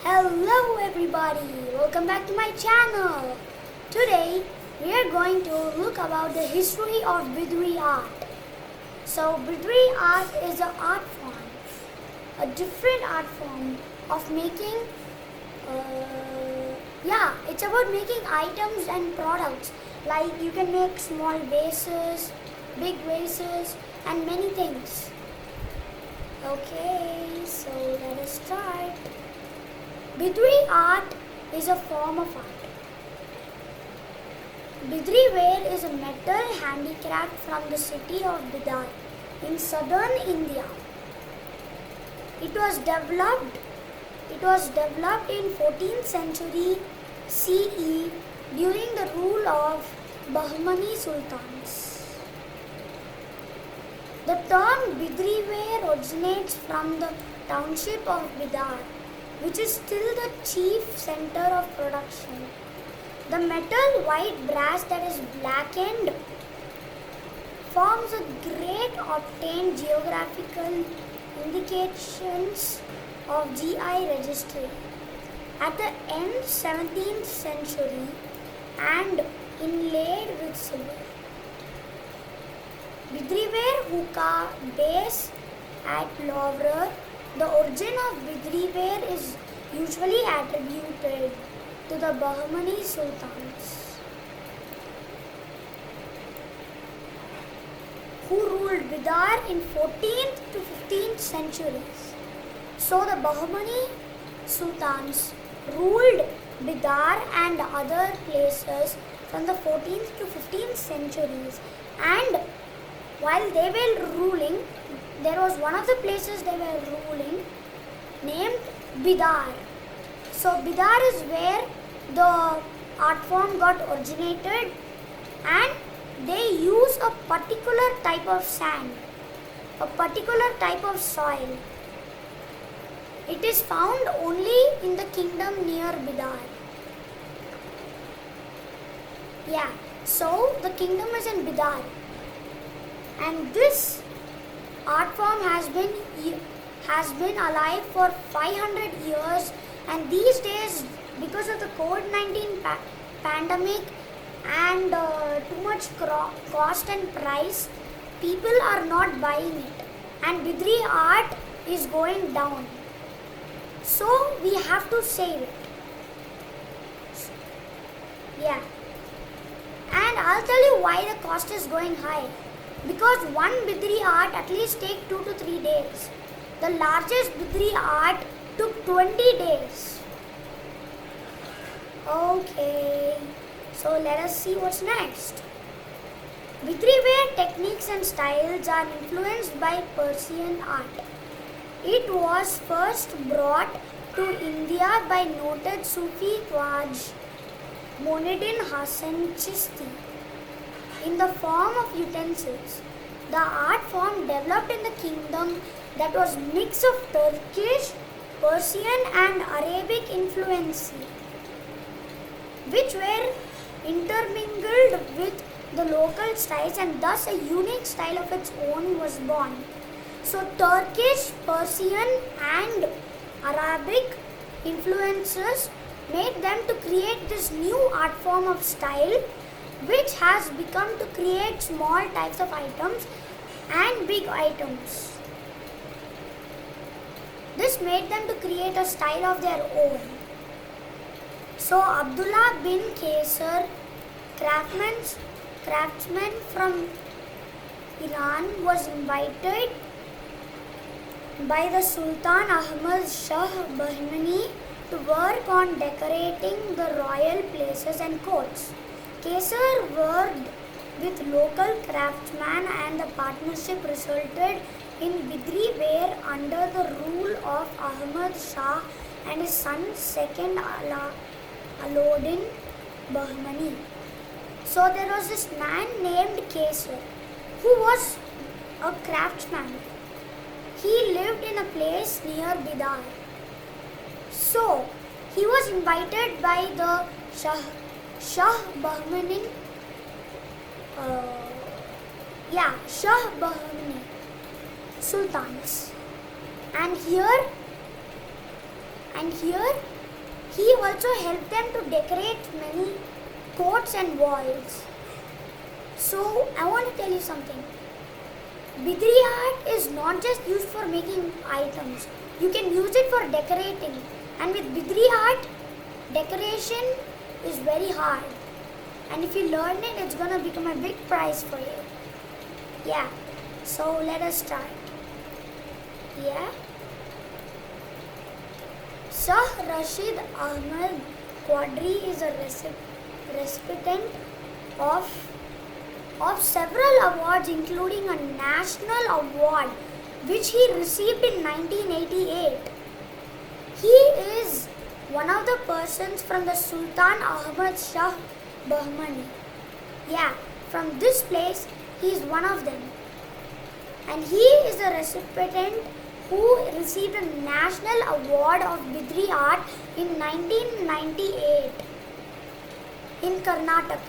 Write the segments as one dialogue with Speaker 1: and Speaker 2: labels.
Speaker 1: Hello everybody, welcome back to my channel. Today we are going to look about the history of Bidri art. So Bidri art is an art form, a different art form of making, it's about making items and products. Like you can make small vases, big vases and many things. Okay, so let us start. Bidri art is a form of art. Bidri ware is a metal handicraft from the city of Bidar in southern India. It was developed in 14th century CE during the rule of Bahmani Sultans. The term Bidri ware originates from the township of Bidar, which is still the chief center of production. The metal white brass that is blackened forms a great obtained geographical indications of GI registry. At the end 17th century and inlaid with silver. Bidri ware hookah base at Louvre. The origin of Bidri ware is usually attributed to the Bahmani Sultans, who ruled Bidar in 14th to 15th centuries. So the Bahmani Sultans ruled Bidar and other places from the 14th to 15th centuries, and while they were ruling, there was one of the places they were ruling named Bidar. So Bidar is where the art form got originated, and they use a particular type of sand, a particular type of soil. It is found only in the kingdom near Bidar. So the kingdom is in Bidar, and this art form has been alive for 500 years, and these days, because of the COVID-19 pandemic and too much cost and price, people are not buying it, and Bidri art is going down. So we have to save it. And I'll tell you why the cost is going high. Because one Bidri art at least takes 2 to 3 days. The largest Bidri art took 20 days. Okay, so let us see what's next. Bidri ware techniques and styles are influenced by Persian art. It was first brought to India by noted Sufi Khwaj Moinuddin Hasan Chishti in the form of utensils. The art form developed in the kingdom that was mix of Turkish, Persian and Arabic influence, which were intermingled with the local styles, and thus a unique style of its own was born. So Turkish, Persian and Arabic influences made them to create this new art form of style, which has become to create small types of items and big items. This made them to create a style of their own. So Abdullah bin Kaisar, craftsman from Iran, was invited by the Sultan Ahmad Shah Bahmani to work on decorating the royal places and courts. Kaisar worked with local craftsmen, and the partnership resulted in Bidri ware under the rule of Ahmad Shah and his son second Alauddin Bahmani. So there was this man named Kaisar who was a craftsman. He lived in a place near Bidar. So he was invited by the Shah Bahmani Shah Bahmani sultans. And here He also helped them to decorate many courts and walls. So I want to tell you something. Bidri art is not just used for making items. You can use it for decorating. And with Bidri art, decoration is very hard. And if you learn it, it's gonna become a big prize for you. Yeah. So let us start. Yeah. Shah Rashid Ahmad Quadri is a recipient of several awards, including a national award which he received in 1988. He is one of the persons from the Sultan Ahmad Shah Bahmani. Yeah, from this place, he is one of them. And he is the recipient who received a national award of Bidri art in 1998 in Karnataka.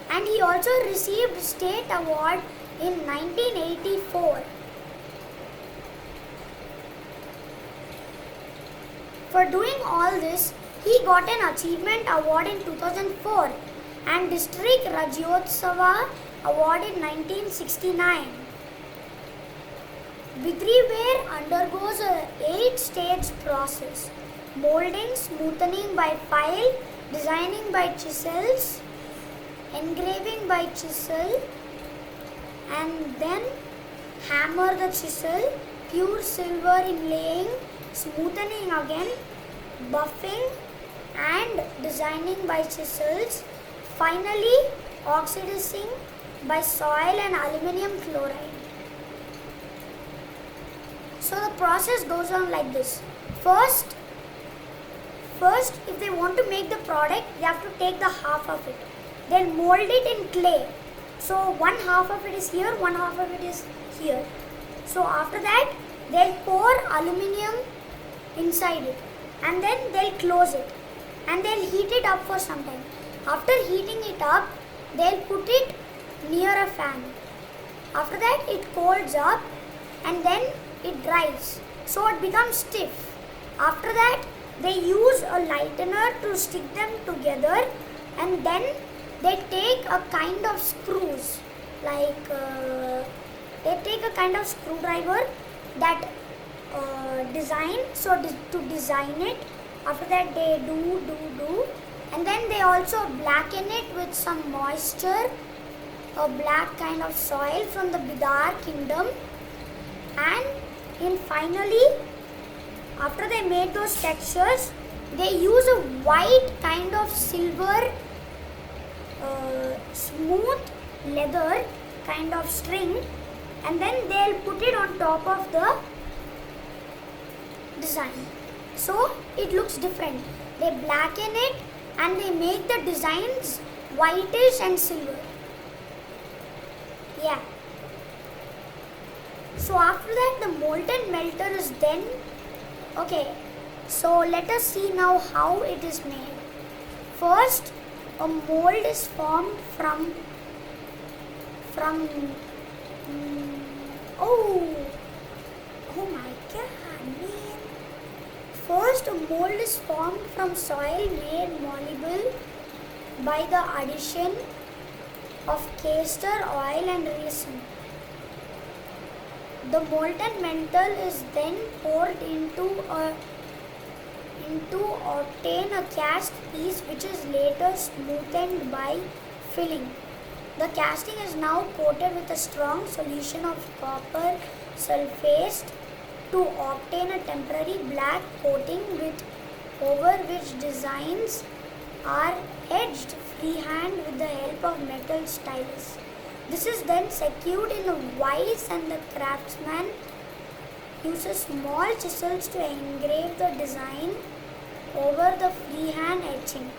Speaker 1: And he also received state award in 1984. For doing all this, he got an achievement award in 2004 and district Rajyotsava award in 1969. Bidri ware undergoes a 8-stage process: molding, smoothing by file, designing by chisels, engraving by chisel, and then hammer the chisel, pure silver inlaying, smoothing again, buffing and designing by chisels, finally oxidizing by soil and aluminum chloride. So the process goes on like this. First, if they want to make the product, they have to take the half of it. They'll mold it in clay. So one half of it is here, one half of it is here. So after that, they'll pour aluminium inside it and then they'll close it and they'll heat it up for some time. After heating it up, they'll put it near a fan. After that, it cools up and then it dries. So it becomes stiff. After that, they use a lightener to stick them together and then they take a kind of screws, like they take a kind of screwdriver that design, so to design it. After that they do and then they also blacken it with some moisture, a black kind of soil from the Bidar kingdom, and finally after they made those textures, they use a white kind of silver smooth leather kind of string and then they'll put it on top of the design. So it looks different. They blacken it and they make the designs whitish and silver. Yeah. So after that, the molten melter is then. Okay. So let us see now how it is made. First, a mold is formed from oh my god, man. First, a mold is formed from soil made malleable by the addition of castor oil and resin. The molten metal is then poured into obtain a cast piece which is later smoothened by filling. The casting is now coated with a strong solution of copper sulfate to obtain a temporary black coating over which designs are etched freehand with the help of metal stylus. This is then secured in a vise and the craftsman uses small chisels to engrave the design over the freehand etching.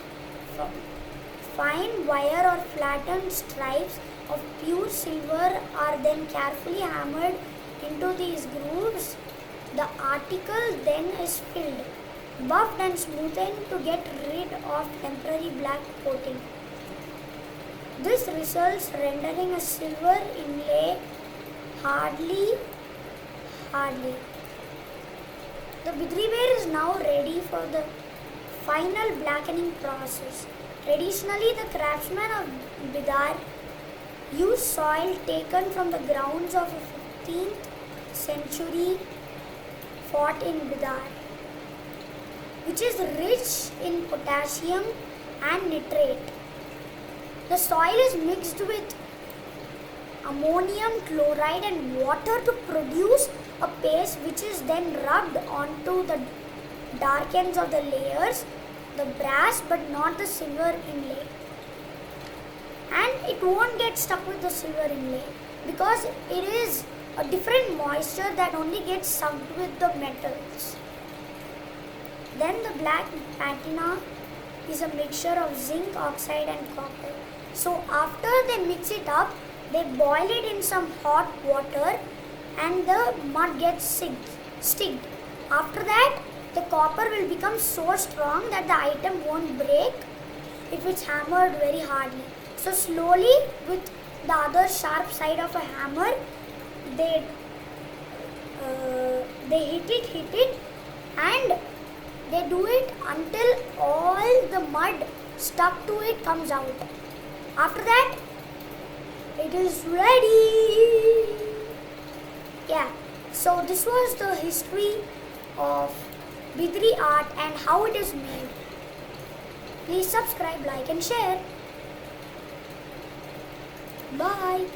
Speaker 1: Fine wire or flattened stripes of pure silver are then carefully hammered into these grooves. The article then is filled, buffed and smoothened to get rid of temporary black coating. This results rendering a silver inlay hardly. The Bidri ware is now ready for the final blackening process. Traditionally, the craftsmen of Bidar used soil taken from the grounds of a 15th century fort in Bidar, which is rich in potassium and nitrate. The soil is mixed with ammonium chloride and water to produce a paste which is then rubbed onto the dark ends of the layers, the brass but not the silver inlay. And it won't get stuck with the silver inlay because it is a different moisture that only gets sucked with the metals. Then the black patina is a mixture of zinc oxide and copper. So after they mix it up, they boil it in some hot water and the mud gets sticked. After that, the copper will become so strong that the item won't break if it's hammered very hardly. So slowly with the other sharp side of a hammer, they hit it and they do it until all the mud stuck to it comes out. After that, it is ready. Yeah, so this was the history of Bidri art and how it is made. Please subscribe, like and share. Bye.